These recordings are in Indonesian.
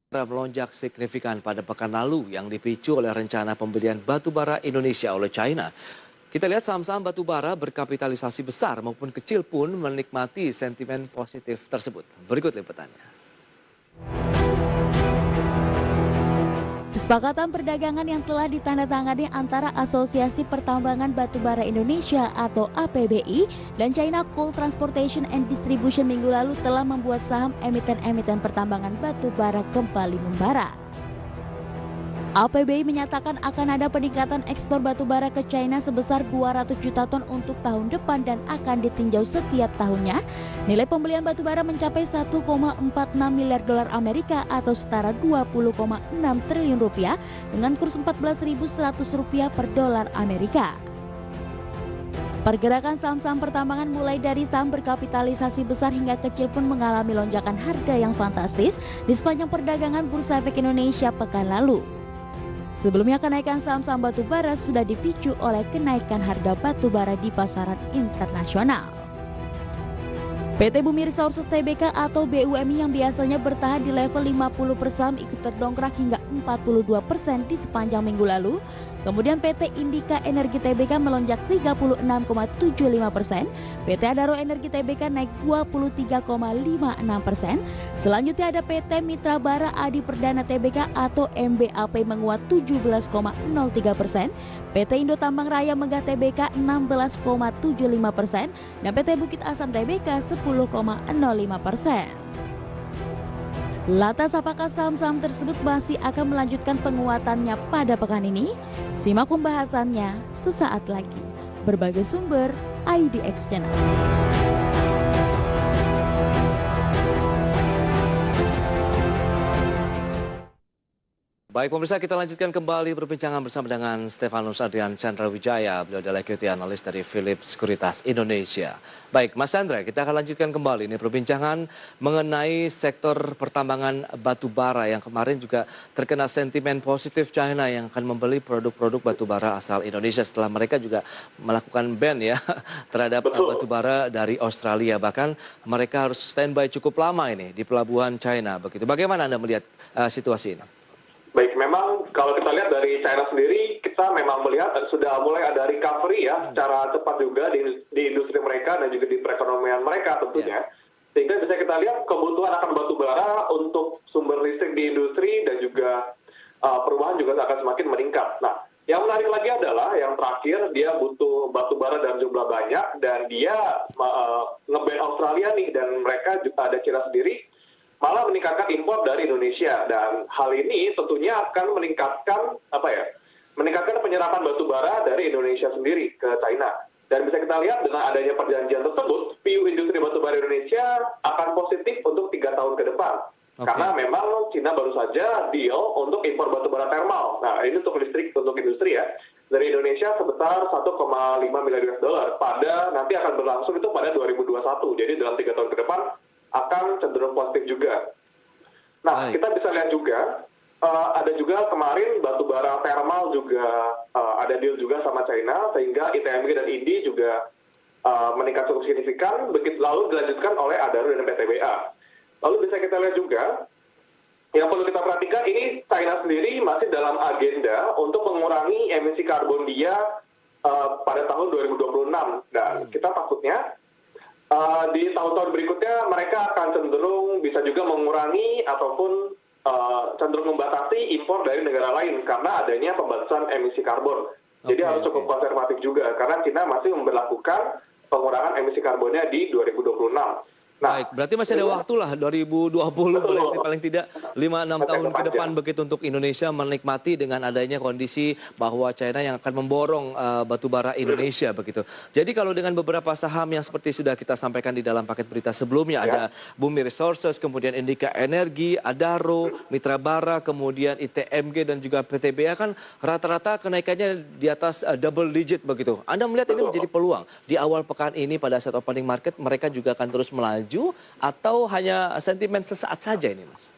melonjak signifikan pada pekan lalu yang dipicu oleh rencana pembelian batubara Indonesia oleh China. Kita lihat saham-saham batubara berkapitalisasi besar maupun kecil pun menikmati sentimen positif tersebut. Berikut liputannya. Kesepakatan perdagangan yang telah ditandatangani antara Asosiasi Pertambangan Batubara Indonesia atau APBI dan China Coal Transportation and Distribution minggu lalu telah membuat saham emiten-emiten pertambangan batubara kembali membara. APBI menyatakan akan ada peningkatan ekspor batubara ke China sebesar 200 juta ton untuk tahun depan dan akan ditinjau setiap tahunnya. Nilai pembelian batubara mencapai 1,46 miliar dolar Amerika atau setara 20,6 triliun rupiah dengan kurs 14.100 rupiah per dolar Amerika. Pergerakan saham-saham pertambangan mulai dari saham berkapitalisasi besar hingga kecil pun mengalami lonjakan harga yang fantastis di sepanjang perdagangan Bursa Efek Indonesia pekan lalu. Sebelumnya kenaikan saham-saham batubara sudah dipicu oleh kenaikan harga batubara di pasaran internasional. PT Bumi Resources Tbk atau BUMI yang biasanya bertahan di level 50 per saham ikut terdongkrak hingga 42% di sepanjang minggu lalu. Kemudian PT Indika Energi Tbk melonjak 36,75%, PT Adaro Energi Tbk naik 23,56%. Selanjutnya ada PT Mitra Bara Adi Perdana Tbk atau MBAP menguat 17,03%, PT Indo Tambang Raya Megah Tbk 16,75% dan PT Bukit Asam Tbk 10,05%. Lantas apakah saham-saham tersebut masih akan melanjutkan penguatannya pada pekan ini? Simak pembahasannya sesaat lagi. Berbagai sumber IDX Channel. Baik pemirsa, kita lanjutkan kembali perbincangan bersama dengan Stefanus Adrian Chandra Wijaya. Beliau adalah equity analis dari Phillip Sekuritas Indonesia. Baik Mas Chandra, kita akan lanjutkan kembali ini perbincangan mengenai sektor pertambangan batubara yang kemarin juga terkena sentimen positif China yang akan membeli produk-produk batubara asal Indonesia setelah mereka juga melakukan ban ya terhadap batubara dari Australia. Bahkan mereka harus standby cukup lama ini di pelabuhan China. Begitu. Bagaimana Anda melihat situasi ini? Baik, memang kalau kita lihat dari China sendiri, kita memang melihat sudah mulai ada recovery ya, secara cepat juga di industri mereka dan juga di perekonomian mereka tentunya. Sehingga bisa kita lihat kebutuhan akan batu bara untuk sumber listrik di industri dan juga perubahan juga akan semakin meningkat. Nah, yang menarik lagi adalah yang terakhir, dia butuh batu bara dalam jumlah banyak dan dia nge-ban Australia nih, dan mereka juga ada China sendiri malah meningkatkan impor dari Indonesia, dan hal ini tentunya akan meningkatkan meningkatkan penyerapan batu bara dari Indonesia sendiri ke China. Dan bisa kita lihat dengan adanya perjanjian tersebut, view industri batu bara Indonesia akan positif untuk 3 tahun ke depan. Karena memang China baru saja deal untuk impor batu bara thermal. Nah, ini untuk listrik, untuk industri ya, dari Indonesia sebesar 1,5 miliar US dollar pada nanti akan berlangsung itu pada 2021. Jadi dalam 3 tahun ke depan akan cenderung positif juga. Nah, kita bisa lihat juga ada juga kemarin batubara thermal juga ada deal juga sama China, sehingga ITMG dan INDI juga meningkat cukup signifikan, begitu lalu dilanjutkan oleh Adaro dan PTBA. Lalu bisa kita lihat juga yang perlu kita perhatikan, ini China sendiri masih dalam agenda untuk mengurangi emisi karbon dia pada tahun 2026, dan kita takutnya di tahun-tahun berikutnya mereka akan cenderung bisa juga mengurangi ataupun cenderung membatasi impor dari negara lain karena adanya pembatasan emisi karbon. Jadi harus cukup konservatif juga karena China masih memberlakukan pengurangan emisi karbonnya di 2026. Nah, baik, berarti masih ada waktu lah 2020 paling tidak 5-6 tahun ke depan begitu untuk Indonesia menikmati dengan adanya kondisi bahwa China yang akan memborong batubara Indonesia begitu. Jadi kalau dengan beberapa saham yang seperti sudah kita sampaikan di dalam paket berita sebelumnya, ada Bumi Resources, kemudian Indika Energi, Adaro, Mitra Bara, kemudian ITMG dan juga PTBA kan rata-rata kenaikannya di atas double digit begitu. Anda melihat ini menjadi peluang di awal pekan ini pada saat opening market mereka juga akan terus melaju atau hanya sentimen sesaat saja ini, Mas?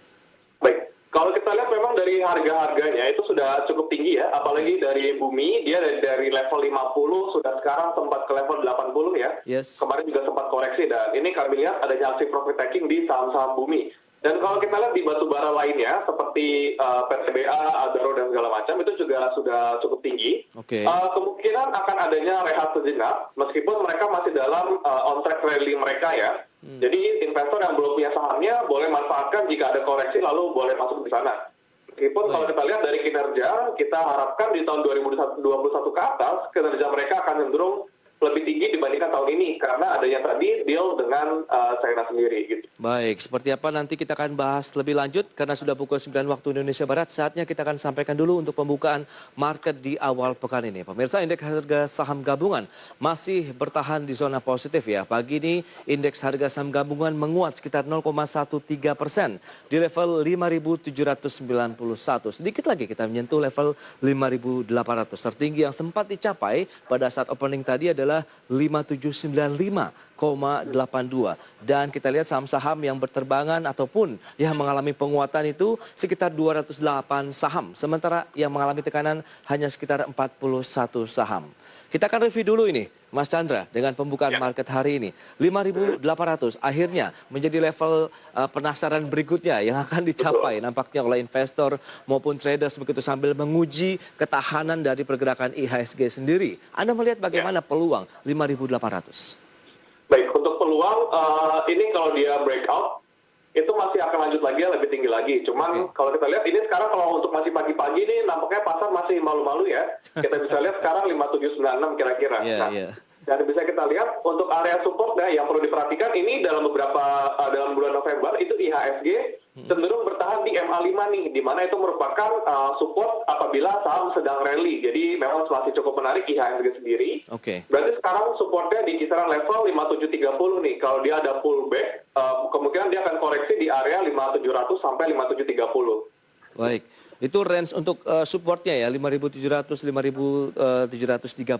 Baik, kalau kita lihat memang dari harga-harganya itu sudah cukup tinggi ya, apalagi dari Bumi, dia dari level 50 sudah sekarang sempat ke level 80 ya. Kemarin juga sempat koreksi, dan ini kami lihat adanya aksi profit taking di saham-saham Bumi. Dan kalau kita lihat di batu bara lainnya seperti PTBA, Adaro dan segala macam itu juga sudah cukup tinggi. Oke. Kemungkinan akan adanya rehat sejenak meskipun mereka masih dalam on track rally mereka ya. Jadi investor yang belum punya sahamnya boleh manfaatkan jika ada koreksi lalu boleh masuk di sana. Meskipun kalau kita lihat dari kinerja, kita harapkan di tahun 2021 ke atas kinerja mereka akan cenderung lebih tinggi dibandingkan tahun ini karena adanya tadi deal dengan China sendiri gitu. Baik, seperti apa nanti kita akan bahas lebih lanjut karena sudah pukul 9 waktu Indonesia Barat. Saatnya kita akan sampaikan dulu untuk pembukaan market di awal pekan ini. Pemirsa, indeks harga saham gabungan masih bertahan di zona positif ya. Pagi ini indeks harga saham gabungan menguat sekitar 0,13% di level 5.791. Sedikit lagi kita menyentuh level 5.800. Tertinggi yang sempat dicapai pada saat opening tadi adalah 5795,82 dan kita lihat saham-saham yang berterbangan ataupun yang mengalami penguatan itu sekitar 208 saham, sementara yang mengalami tekanan hanya sekitar 41 saham. Kita akan review dulu ini, Mas Chandra, dengan pembukaan market hari ini. 5.800 akhirnya menjadi level penasaran berikutnya yang akan dicapai nampaknya oleh investor maupun traders begitu sambil menguji ketahanan dari pergerakan IHSG sendiri. Anda melihat bagaimana peluang 5.800? Baik, untuk peluang ini kalau dia breakout itu masih akan lanjut lagi lebih tinggi lagi. Cuman kalau kita lihat ini sekarang kalau untuk masih pagi-pagi ini nampaknya pasar masih malu-malu ya. Kita bisa lihat sekarang 5796 kira-kira. Dan bisa kita lihat untuk area support yang perlu diperhatikan ini dalam dalam bulan November itu IHSG cenderung bertahan di MA5 nih, di mana itu merupakan support apabila saham sedang rally. Jadi memang masih cukup menarik IHSG sendiri. Berarti sekarang supportnya di kisaran level 5730 nih. Kalau dia ada pullback, kemungkinan dia akan koreksi di area 5700 sampai 5730. Baik. Itu range untuk supportnya ya, 5.700, 5.730.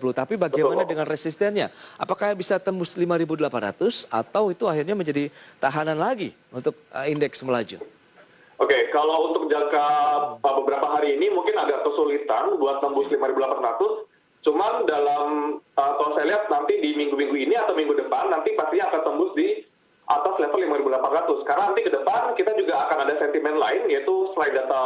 Tapi bagaimana dengan resistennya? Apakah bisa tembus 5.800 atau itu akhirnya menjadi tahanan lagi untuk indeks melaju? Oke, kalau untuk jangka beberapa hari ini mungkin agak kesulitan buat tembus 5.800. Cuman dalam, kalau saya lihat nanti di minggu-minggu ini atau minggu depan, nanti pastinya akan tembus di atas level 5.800. Karena nanti ke depan kita juga akan ada sentimen lain, yaitu selain data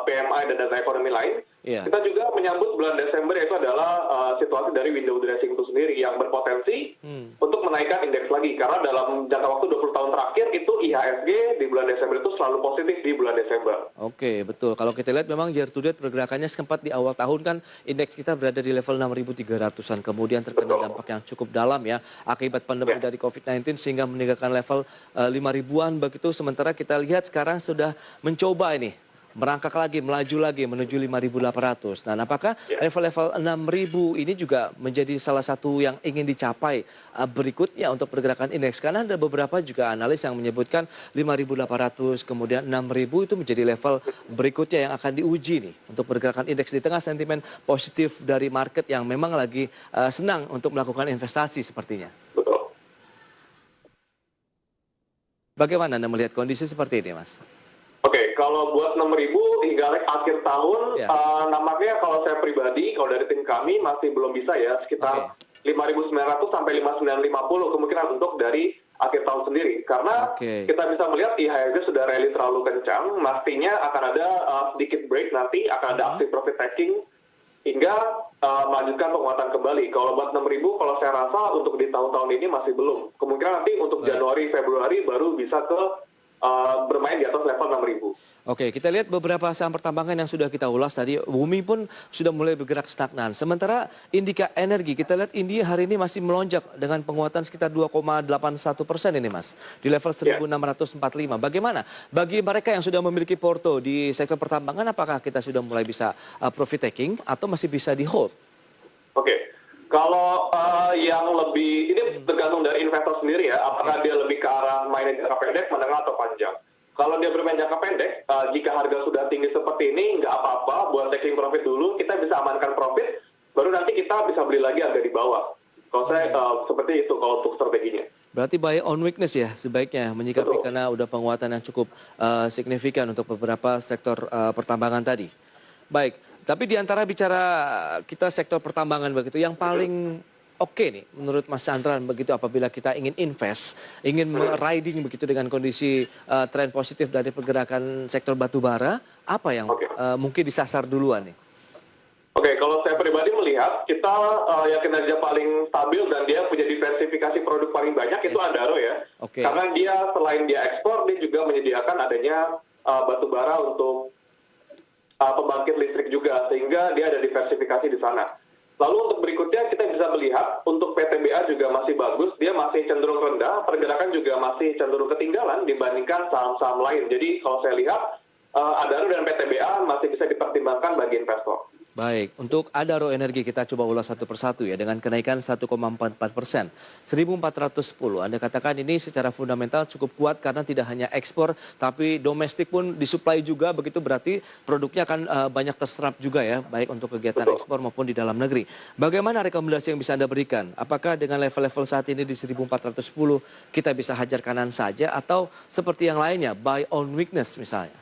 PMI dan data ekonomi lain, kita juga menyambut bulan Desember, yaitu adalah situasi dari window dressing itu sendiri yang berpotensi untuk menaikkan indeks lagi. Karena dalam jangka waktu 20 tahun terakhir itu IHSG di bulan Desember itu selalu positif di bulan Desember. Oke, betul. Kalau kita lihat memang year to date pergerakannya sempat di awal tahun kan indeks kita berada di level 6.300-an. Kemudian terkena dampak yang cukup dalam ya akibat pandemi dari COVID-19 sehingga meninggalkan level 5.000-an begitu. Sementara kita lihat sekarang sudah mencoba ini merangkak lagi, melaju lagi menuju 5.800. Nah, apakah level-level 6.000 ini juga menjadi salah satu yang ingin dicapai berikutnya untuk pergerakan indeks? Karena ada beberapa juga analis yang menyebutkan 5.800, kemudian 6.000 itu menjadi level berikutnya yang akan diuji nih untuk pergerakan indeks di tengah sentimen positif dari market yang memang lagi senang untuk melakukan investasi sepertinya. Betul. Bagaimana Anda melihat kondisi seperti ini, Mas? Oke, kalau buat 6.000 hingga akhir tahun, nampaknya kalau saya pribadi, kalau dari tim kami masih belum bisa ya, sekitar 5.900 sampai 5.950 kemungkinan untuk dari akhir tahun sendiri. Karena kita bisa melihat IHSG sudah rally terlalu kencang, pastinya akan ada sedikit break nanti, akan ada aksi profit taking, hingga melanjutkan penguatan kembali. Kalau buat 6.000, kalau saya rasa untuk di tahun-tahun ini masih belum. Kemungkinan nanti untuk Januari, Februari baru bisa ke bermain di atas level 6.000. Oke, kita lihat beberapa saham pertambangan yang sudah kita ulas tadi. Bumi pun sudah mulai bergerak stagnan. Sementara Indika Energi, kita lihat India hari ini masih melonjak dengan penguatan sekitar 2,81% ini, Mas. Di level 1.645. Bagaimana? Bagi mereka yang sudah memiliki porto di sektor pertambangan, apakah kita sudah mulai bisa profit taking atau masih bisa di hold? Oke. Kalau yang lebih, ini tergantung dari investor sendiri ya, apakah dia lebih ke arah main jangka pendek, menengah, atau panjang. Kalau dia bermain jangka pendek, jika harga sudah tinggi seperti ini, nggak apa-apa, buat taking profit dulu, kita bisa amankan profit, baru nanti kita bisa beli lagi harga di bawah. Kalau saya seperti itu kalau untuk strateginya. Berarti buy on weakness ya sebaiknya menyikapi karena udah penguatan yang cukup signifikan untuk beberapa sektor pertambangan tadi. Baik. Tapi di antara bicara kita sektor pertambangan begitu, yang paling oke nih menurut Mas Chandra begitu apabila kita ingin invest, ingin riding begitu dengan kondisi tren positif dari pergerakan sektor batubara, apa yang mungkin disasar duluan nih? Oke, kalau saya pribadi melihat kita yang kinerja paling stabil dan dia punya diversifikasi produk paling banyak itu Adaro ya. Karena dia selain dia ekspor, dia juga menyediakan adanya batubara untuk pembangkit listrik juga, sehingga dia ada diversifikasi di sana. Lalu untuk berikutnya kita bisa melihat untuk PTBA juga masih bagus, dia masih cenderung rendah, pergerakan juga masih cenderung ketinggalan dibandingkan saham-saham lain. Jadi kalau saya lihat Adaro dan PTBA masih bisa dipertimbangkan bagi investor. Baik, untuk Adaro Energi kita coba ulas satu persatu ya, dengan kenaikan 1,44%, 1.410. Anda katakan ini secara fundamental cukup kuat karena tidak hanya ekspor, tapi domestik pun disuplai juga, begitu berarti produknya akan banyak terserap juga ya, baik untuk kegiatan ekspor maupun di dalam negeri. Bagaimana rekomendasi yang bisa Anda berikan? Apakah dengan level-level saat ini di 1.410 kita bisa hajar kanan saja, atau seperti yang lainnya, buy on weakness misalnya?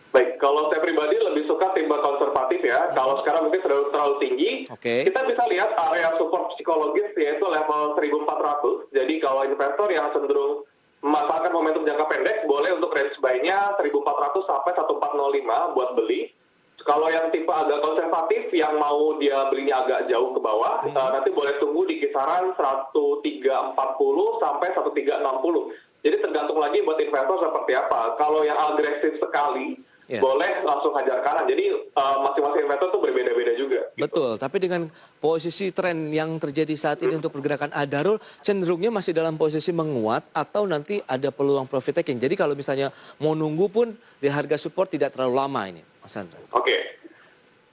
Baik, kalau saya pribadi lebih suka timbang konservatif ya. Kalau sekarang mungkin terlalu tinggi, kita bisa lihat area support psikologis yaitu level 1.400. Jadi kalau investor yang cenderung memanfaatkan momentum jangka pendek, boleh untuk range buy-nya 1.400 sampai 1.405 buat beli. Kalau yang tipe agak konservatif, yang mau dia belinya agak jauh ke bawah, nanti boleh tunggu di kisaran 1.340 sampai 1.360. Jadi tergantung lagi buat investor seperti apa. Kalau yang agresif sekali, boleh langsung hajar kanan. Jadi masing-masing investor itu berbeda-beda juga. Betul, tapi dengan posisi tren yang terjadi saat ini untuk pergerakan Adaro, cenderungnya masih dalam posisi menguat atau nanti ada peluang profit taking. Jadi kalau misalnya mau nunggu pun di harga support tidak terlalu lama ini, Mas Chandra. Oke.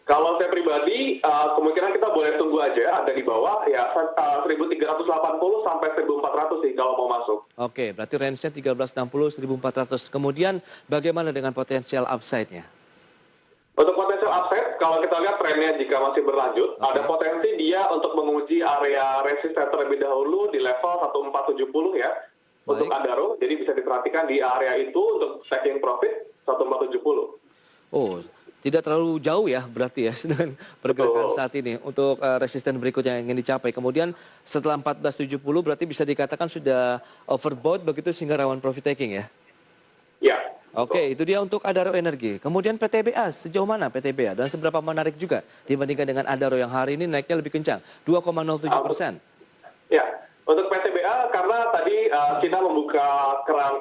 Kalau saya pribadi, kemungkinan kita boleh tunggu aja, ada di bawah, ya 1.380 sampai 1.400 sih kalau mau masuk. Oke, berarti range-nya 1360, 1.400. Kemudian bagaimana dengan potensial upside-nya? Untuk potensial upside, kalau kita lihat trennya jika masih berlanjut, ada potensi dia untuk menguji area resisten terlebih dahulu di level 1470 ya, untuk Adaro. Jadi bisa diperhatikan di area itu untuk taking profit 1470. Oh, tidak terlalu jauh ya berarti ya dengan pergerakan saat ini untuk resisten berikutnya yang ingin dicapai. Kemudian setelah 1470 berarti bisa dikatakan sudah overbought begitu sehingga rawan profit taking ya? Ya. Oke, itu dia untuk Adaro Energi. Kemudian PTBA, sejauh mana PTBA dan seberapa menarik juga dibandingkan dengan Adaro yang hari ini naiknya lebih kencang, 2,07%. Ya, untuk PTBA karena tadi China membuka keran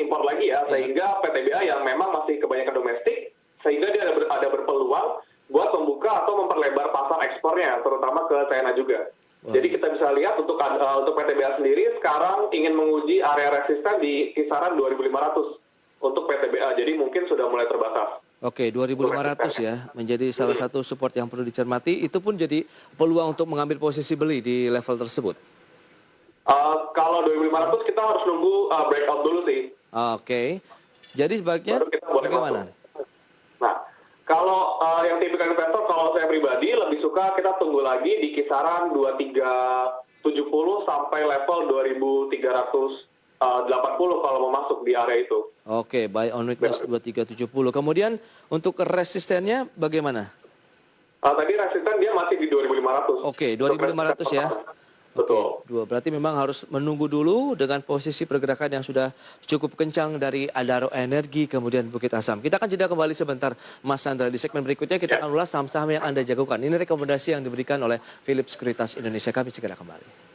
impor lagi ya, sehingga PTBA yang memang masih kebanyakan domestik, sehingga dia ada berpeluang buat membuka atau memperlebar pasar ekspornya, terutama ke China juga. Jadi kita bisa lihat untuk PTBA sendiri sekarang ingin menguji area resisten di kisaran 2.500 untuk PTBA, jadi mungkin sudah mulai terbatas. Oke, 2.500 ya, menjadi salah satu support yang perlu dicermati. Itu pun jadi peluang untuk mengambil posisi beli di level tersebut. Kalau 2.500 kita harus nunggu breakout dulu sih. Oke, jadi sebaiknya bagaimana? Nah, kalau yang tipikal investor, kalau saya pribadi lebih suka kita tunggu lagi di kisaran 2370 sampai level 2380 kalau mau masuk di area itu. Oke, buy on weakness 2370. Kemudian untuk resistennya bagaimana? Tadi resisten dia masih di 2.500. Oke, 2.500 ya. Betul. Oke, berarti memang harus menunggu dulu dengan posisi pergerakan yang sudah cukup kencang dari Adaro Energi kemudian Bukit Asam. Kita akan jeda kembali sebentar, Mas Chandra. Di segmen berikutnya kita akan ulas saham-saham yang Anda jagokan. Ini rekomendasi yang diberikan oleh Philips Sekuritas Indonesia. Kami segera kembali.